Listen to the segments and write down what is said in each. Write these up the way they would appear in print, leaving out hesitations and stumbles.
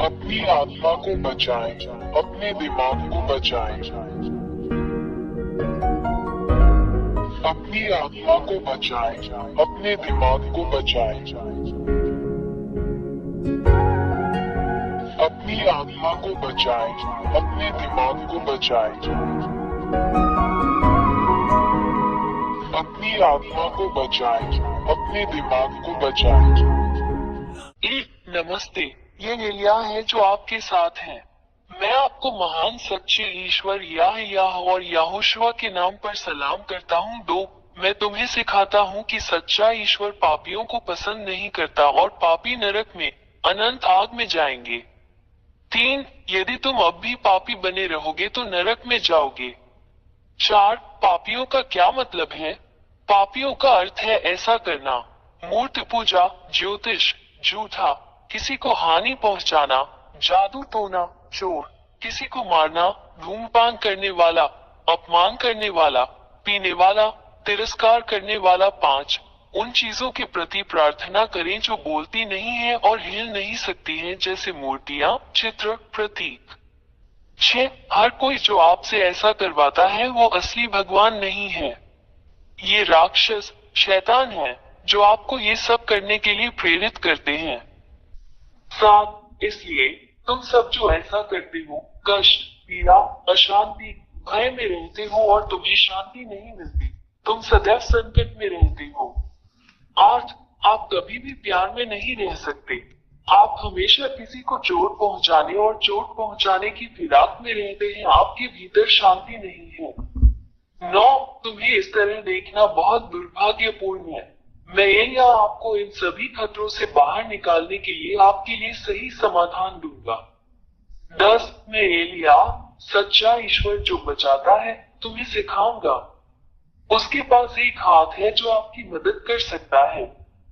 अपनी आत्मा को बचाएं, अपने दिमाग को बचाएं। अपनी आत्मा को बचाएं, अपने दिमाग को बचाएं। अपनी आत्मा को बचाएं, अपने दिमाग को बचाएं। अपनी आत्मा को बचाएं, अपने दिमाग को बचाएं। नमस्ते, ये एलिया है जो आपके साथ है। मैं आपको महान सच्चे ईश्वर याह और यहोशुआ के नाम पर सलाम करता हूँ। 2, मैं तुम्हें सिखाता हूँ कि सच्चा ईश्वर पापियों को पसंद नहीं करता और पापी नरक में अनंत आग में जाएंगे। 3, यदि तुम अब भी पापी बने रहोगे तो नरक में जाओगे। 4, पापियों का क्या मतलब है? पापियों का अर्थ है ऐसा करना: मूर्ति पूजा, ज्योतिष, झूठा, किसी को हानि पहुंचाना, जादू टोना, चोर, किसी को मारना, धूम्रपान करने वाला, अपमान करने वाला, पीने वाला, तिरस्कार करने वाला। 5, उन चीजों के प्रति प्रार्थना करें जो बोलती नहीं है और हिल नहीं सकती हैं, जैसे मूर्तियां, चित्र, प्रतीक। 6, हर कोई जो आपसे ऐसा करवाता है वो असली भगवान नहीं है। ये राक्षस, शैतान है जो आपको ये सब करने के लिए प्रेरित करते हैं। 7, इसलिए तुम सब जो ऐसा करते हो, कष्ट, पीड़ा, अशांति, भय में रहते हो और तुम्हें शांति नहीं मिलती। तुम सदैव संकट में रहते हो। 8, आप कभी भी प्यार में नहीं रह सकते। आप हमेशा किसी को चोट पहुंचाने और चोट पहुंचाने की फिराक में रहते हैं। आपके भीतर शांति नहीं है। 9, तुम्हें इस तरह देखना बहुत दुर्भाग्यपूर्ण है। मैं एलिया आपको इन सभी खतरों से बाहर निकालने के लिए आपके लिए सही समाधान दूंगा। 10, मैं एलिया, सच्चा ईश्वर जो बचाता है, तुम्हें सिखाऊंगा। उसके पास एक हाथ है जो आपकी मदद कर सकता है।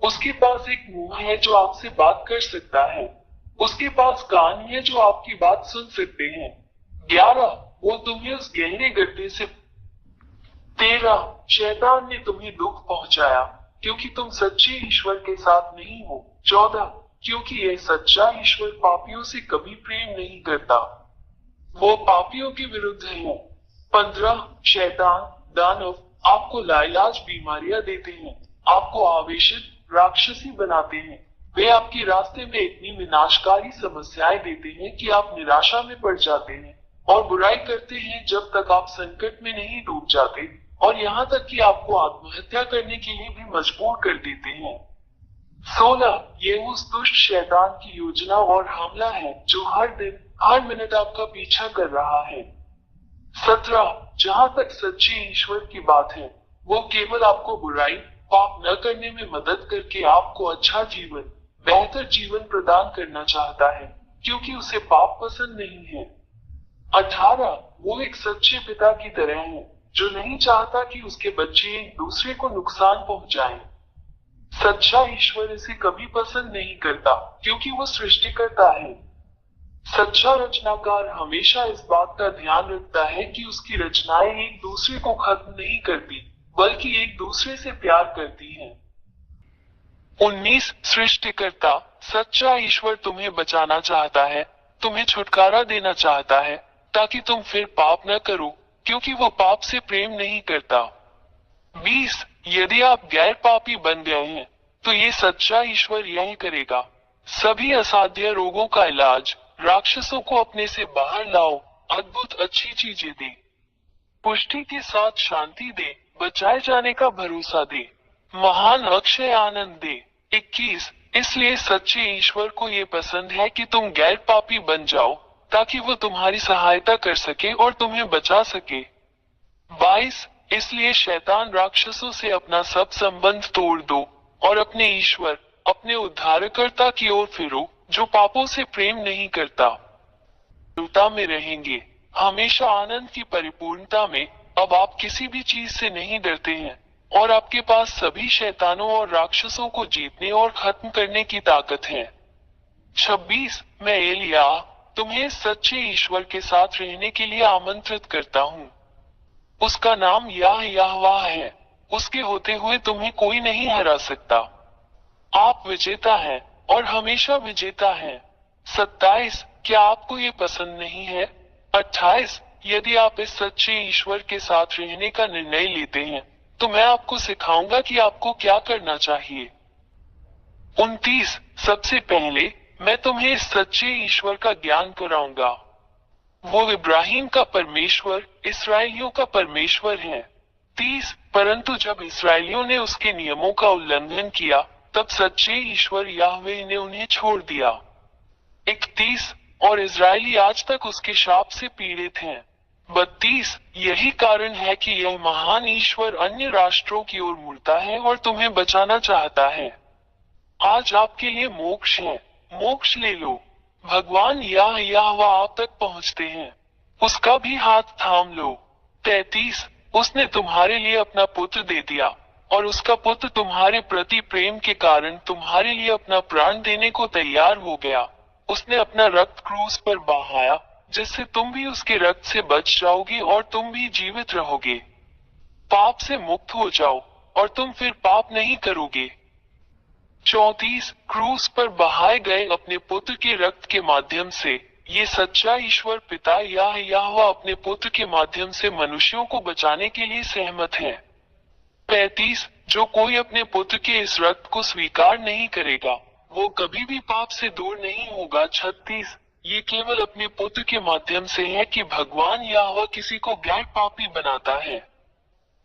उसके पास एक मुंह है जो आपसे बात कर सकता है। उसके पास कान है जो आपकी बात सुन सकते हैं। 11, वो तुम्हें उस गहरे गड्ढे से 13, शैतान ने तुम्हें दुख पहुंचाया क्योंकि तुम सच्चे ईश्वर के साथ नहीं हो। 14, क्योंकि यह सच्चा ईश्वर पापियों से कभी प्रेम नहीं करता, वो पापियों के विरुद्ध है। 15, शैतान, दानव आपको लाइलाज बीमारियां देते हैं, आपको आवेशित, राक्षसी बनाते हैं। वे आपके रास्ते में इतनी विनाशकारी समस्याएं देते हैं कि आप निराशा में पड़ जाते हैं और बुराई करते हैं जब तक आप संकट में नहीं डूब जाते, और यहाँ तक कि आपको आत्महत्या करने के लिए भी मजबूर कर देते हैं। 16, ये उस दुष्ट शैतान की योजना और हमला है जो हर दिन, हर मिनट आपका पीछा कर रहा है। 17, जहाँ तक सच्चे ईश्वर की बात है, वो केवल आपको बुराई, पाप न करने में मदद करके आपको अच्छा जीवन, बेहतर जीवन प्रदान करना चाहता है, क्योंकि उसे पाप पसंद नहीं है। 18, वो एक सच्चे पिता की तरह है जो नहीं चाहता कि उसके बच्चे एक दूसरे को नुकसान पहुंचाएं। सच्चा ईश्वर इसे कभी पसंद नहीं करता क्योंकि वो सृष्टिकर्ता है। सच्चा रचनाकार हमेशा इस बात का ध्यान रखता है कि उसकी रचनाएं एक दूसरे को खत्म नहीं करती, बल्कि एक दूसरे से प्यार करती हैं। 19, सृष्टिकर्ता, सच्चा ईश्वर तुम्हें बचाना चाहता है, तुम्हें छुटकारा देना चाहता है ताकि तुम फिर पाप न करो, क्योंकि वो पाप से प्रेम नहीं करता। 20, यदि आप गैर पापी बन गए हैं तो ये सच्चा ईश्वर यही करेगा: सभी असाध्य रोगों का इलाज, राक्षसों को अपने से बाहर लाओ, अद्भुत अच्छी चीजें दे, पुष्टि के साथ शांति दे, बचाए जाने का भरोसा दे, महान अक्षय आनंद दे। 21, इसलिए सच्चे ईश्वर को ये पसंद है कि तुम गैर पापी बन जाओ ताकि वो तुम्हारी सहायता कर सके और तुम्हें बचा सके। 22, इसलिए शैतान राक्षसों से अपना सब संबंध तोड़ दो और अपने ईश्वर, अपने उद्धारकर्ता की ओर फिरो जो पापों से प्रेम नहीं करता। पूर्णता में रहेंगे, हमेशा आनंद की परिपूर्णता में। अब आप किसी भी चीज से नहीं डरते हैं और आपके पास सभी शैतानों और राक्षसों को जीतने और खत्म करने की ताकत है। 26, मैं एलिया तुम्हें सच्चे ईश्वर के साथ रहने के लिए आमंत्रित करता हूँ। उसका नाम यहोवा है। उसके होते हुए तुम्हें कोई नहीं हरा सकता। आप विजेता हैं और हमेशा विजेता हैं। 27 क्या आपको ये पसंद नहीं है? 28 यदि आप इस सच्चे ईश्वर के साथ रहने का निर्णय लेते हैं तो मैं आपको सिखाऊंगा कि आपको क्या करना चाहिए। 29 सबसे पहले मैं तुम्हें इस सच्चे ईश्वर का ज्ञान कराऊंगा। वो इब्राहिम का परमेश्वर, इसराइलियों का परमेश्वर है। 30 परंतु जब इसराइलियों ने उसके नियमों का उल्लंघन किया तब सच्चे ईश्वर याहवेह ने उन्हें छोड़ दिया। 31 और इजरायली आज तक उसके शाप से पीड़ित हैं। 32 यही कारण है कि यह महान ईश्वर अन्य राष्ट्रों की ओर मुड़ता है और तुम्हें बचाना चाहता है। आज आपके लिए मोक्ष है, मोक्ष ले लो। भगवान याहवा आप तक पहुंचते हैं, उसका भी हाथ थाम लो। 33 उसने तुम्हारे लिए अपना पुत्र दे दिया और उसका पुत्र तुम्हारे प्रति प्रेम के कारण तुम्हारे लिए अपना प्राण देने को तैयार हो गया। उसने अपना रक्त क्रूस पर बहाया जिससे तुम भी उसके रक्त से बच जाओगे और तुम भी जीवित रहोगे। पाप से मुक्त हो जाओ और तुम फिर पाप नहीं करोगे। 34 क्रूस पर बहाए गए अपने पुत्र के रक्त के माध्यम से ये सच्चा ईश्वर पिता याहवा अपने पुत्र के माध्यम से मनुष्यों को बचाने के लिए सहमत है। 35 जो कोई अपने पुत्र के इस रक्त को स्वीकार नहीं करेगा वो कभी भी पाप से दूर नहीं होगा। 36 ये केवल अपने पुत्र के माध्यम से है कि भगवान याहवा किसी को गैर पापी बनाता है।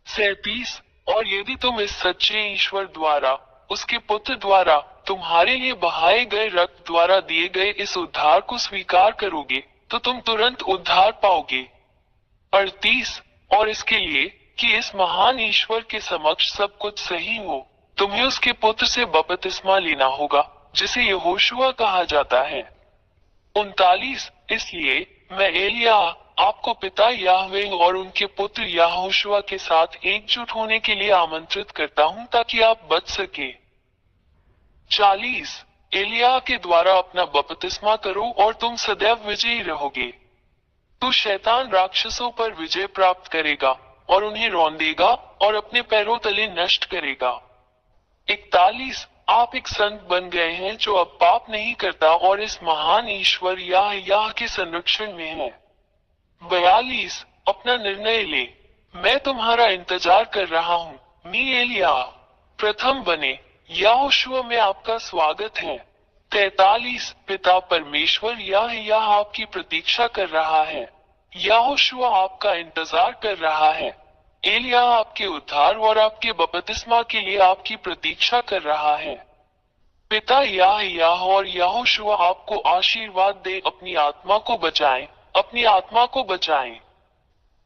37 और यदि तुम इस सच्चे ईश्वर द्वारा, उसके पुत्र द्वारा, तुम्हारे लिए बहाए गए रक्त द्वारा दिए गए इस उद्धार को स्वीकार करोगे तो तुम तुरंत उद्धार पाओगे। 38 और इसके लिए कि इस महान ईश्वर के समक्ष सब कुछ सही हो तुम्हें उसके पुत्र से बपतिस्मा लेना होगा जिसे यहोशुआ कहा जाता है। 39 इसलिए मैं एलिया आपको पिता याहवेह और उनके पुत्र यहोशुआ के साथ एकजुट होने के लिए आमंत्रित करता हूं ताकि आप बच सके। 40 एलिया के द्वारा अपना बपतिस्मा करो और तुम सदैव विजयी रहोगे। तू शैतान राक्षसों पर विजय प्राप्त करेगा और उन्हें रौंदेगा और अपने पैरों तले नष्ट करेगा। 41 आप एक संत बन गए हैं जो अब पाप नहीं करता और इस महान ईश्वर याह के संरक्षण में है। 42 अपना निर्णय ले, मैं तुम्हारा इंतजार कर रहा हूँ। मी एलिया प्रथम बने यहोशुआ में आपका स्वागत है। 43 पिता परमेश्वर याह आपकी प्रतीक्षा कर रहा है। यहोशुआ आपका इंतजार कर रहा है। एलिया आपके उद्धार और आपके बपतिस्मा के लिए आपकी प्रतीक्षा कर रहा है। पिता याह और यहोशुआ आपको आशीर्वाद दे अपनी आत्मा को बचाएं, अपनी आत्मा को बचाएं।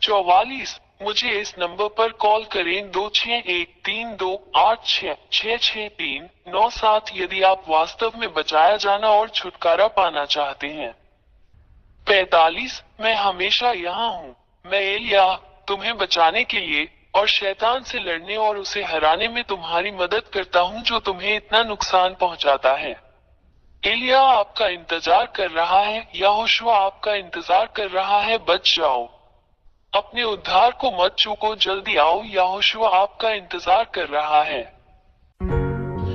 44 मुझे इस नंबर पर कॉल करें 261328666397 यदि आप वास्तव में बचाया जाना और छुटकारा पाना चाहते हैं। 45 मैं हमेशा यहाँ हूँ। मैं एलिया तुम्हें बचाने के लिए और शैतान से लड़ने और उसे हराने में तुम्हारी मदद करता हूँ जो तुम्हें इतना नुकसान पहुँचाता है। एलिया आपका इंतजार कर रहा है, यहोशुआ आपका इंतजार कर रहा है, बच जाओ। अपने उद्धार को मत चूको, जल्दी आओ, यहोशुआ आपका इंतजार कर रहा है।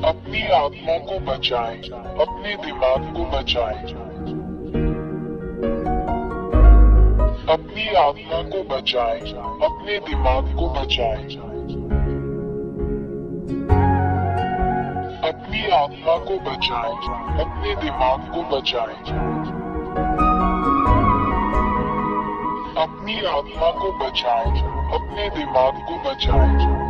अपनी आत्मा को बचाएं, अपने दिमाग को बचाएं। अपनी आत्मा को बचाएं, अपने दिमाग को बचाएं। अपनी आत्मा को बचाएं, अपने दिमाग को बचाएं। अपनी आत्मा को बचाएं, अपने दिमाग को बचाएं।